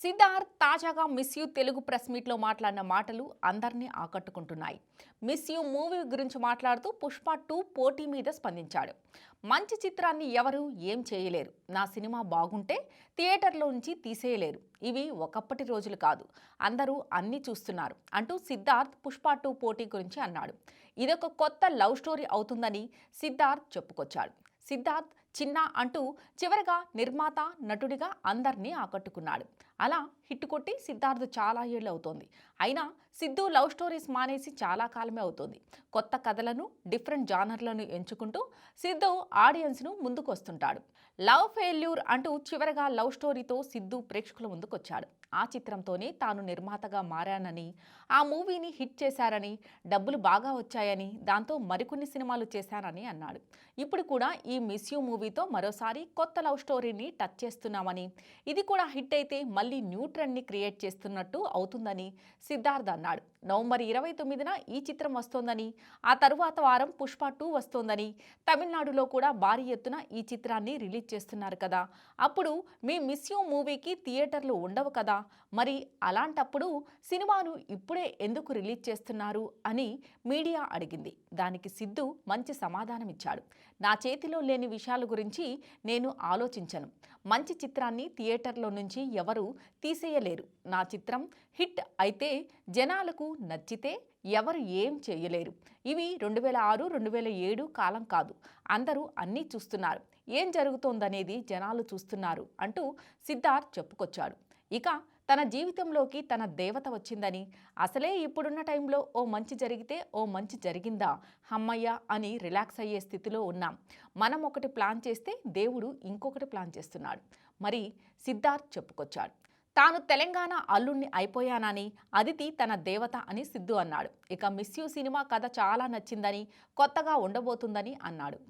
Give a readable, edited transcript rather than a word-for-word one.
సిద్ధార్థ్ తాజాగా miss you Telugu press మీట్లో మాట్లాడిన మాటలు అందరినీ ఆకట్టుకుంటున్నాయి. మిస్ యూ మూవీ గురించి మాట్లాడుతూ పుష్ప 2 పోటీ మీద స్పందించాడు. మంచి చిత్రాన్ని ఎవరు ఏం చేయలేరు. నా సినిమా బాగుంటే థియేటర్లో నుంచి తీసేయలేరు. ఇవి ఒకప్పటి రోజులు కాదు. అందరూ అన్నీ చూస్తున్నారు అంటూ సిద్ధార్థ్ పుష్ప 2 పోటీ గురించి అన్నాడు. ఇదొక కొత్త లవ్ స్టోరీ అవుతుందని సిద్ధార్థ్ చెప్పుకొచ్చాడు. సిద్ధార్థ్ చిన్న అంటూ చివరగా నిర్మాత నటుడిగా అందరినీ ఆకట్టుకున్నాడు. అలా హిట్ కొట్టి సిద్ధార్థ్ చాలా ఏళ్ళు అవుతోంది. అయినా సిద్ధు లవ్ స్టోరీస్ మానేసి చాలా కాలమే అవుతోంది. కొత్త కథలను డిఫరెంట్ జానర్లను ఎంచుకుంటూ సిద్ధు ఆడియన్స్ను ముందుకు వస్తుంటాడు. లవ్ ఫెయిల్యూర్ అంటూ చివరగా లవ్ స్టోరీతో సిద్ధు ప్రేక్షకుల ముందుకొచ్చాడు. ఆ చిత్రంతోనే తాను నిర్మాతగా మారానని, ఆ మూవీని హిట్ చేశారని, డబ్బులు బాగా వచ్చాయని, దాంతో మరికొన్ని సినిమాలు చేశానని అన్నాడు. ఇప్పుడు కూడా ఈ మిస్ యూ మూవీతో మరోసారి కొత్త లవ్ స్టోరీని టచ్ చేస్తున్నామని, ఇది కూడా హిట్ అయితే మళ్ళీ న్యూ ట్రెండ్ని క్రియేట్ చేస్తున్నట్టు అవుతుందని సిద్ధార్థ్ అన్నాడు. నవంబర్ 29న ఈ చిత్రం వస్తోందని, ఆ తరువాత వారం పుష్ప 2 వస్తోందని, తమిళనాడులో కూడా భారీ ఎత్తున ఈ చిత్రాన్ని రిలీజ్ చేస్తున్నారు కదా, అప్పుడు మీ మిస్ యూ మూవీకి థియేటర్లు ఉండవు కదా, మరి అలాంటప్పుడు సినిమాను ఇప్పుడే ఎందుకు రిలీజ్ చేస్తున్నారు అని మీడియా అడిగింది. దానికి సిద్ధు మంచి సమాధానం ఇచ్చాడు. నా చేతిలో లేని విషయాల గురించి నేను ఆలోచించను. మంచి చిత్రాన్ని థియేటర్లో నుంచి ఎవరు తీసేయలేరు. నా చిత్రం హిట్ అయితే జనాలకు నచ్చితే ఎవరు ఏం చేయలేరు. ఇవి 2006, 2007 కాలం కాదు. అందరూ అన్నీ చూస్తున్నారు. ఏం జరుగుతోందనేది జనాలు చూస్తున్నారు అంటూ సిద్ధార్థ్ చెప్పుకొచ్చాడు. ఇక తన జీవితంలోకి తన దేవత వచ్చిందని, అసలే ఇప్పుడున్న టైంలో ఓ మంచి జరిగితే ఓ మంచి జరిగిందా హమ్మయ్య అని రిలాక్స్ అయ్యే స్థితిలో ఉన్నాం. మనం ఒకటి ప్లాన్ చేస్తే దేవుడు ఇంకొకటి ప్లాన్ చేస్తున్నాడు. మరి సిద్ధార్థ్ చెప్పుకొచ్చాడు. తాను తెలంగాణ అల్లుణ్ణి అయిపోయానని, అదితి తన దేవత అని సిద్ధు అన్నాడు. ఇక మిస్ యూ సినిమా కథ చాలా నచ్చిందని, కొత్తగా ఉండబోతుందని అన్నాడు.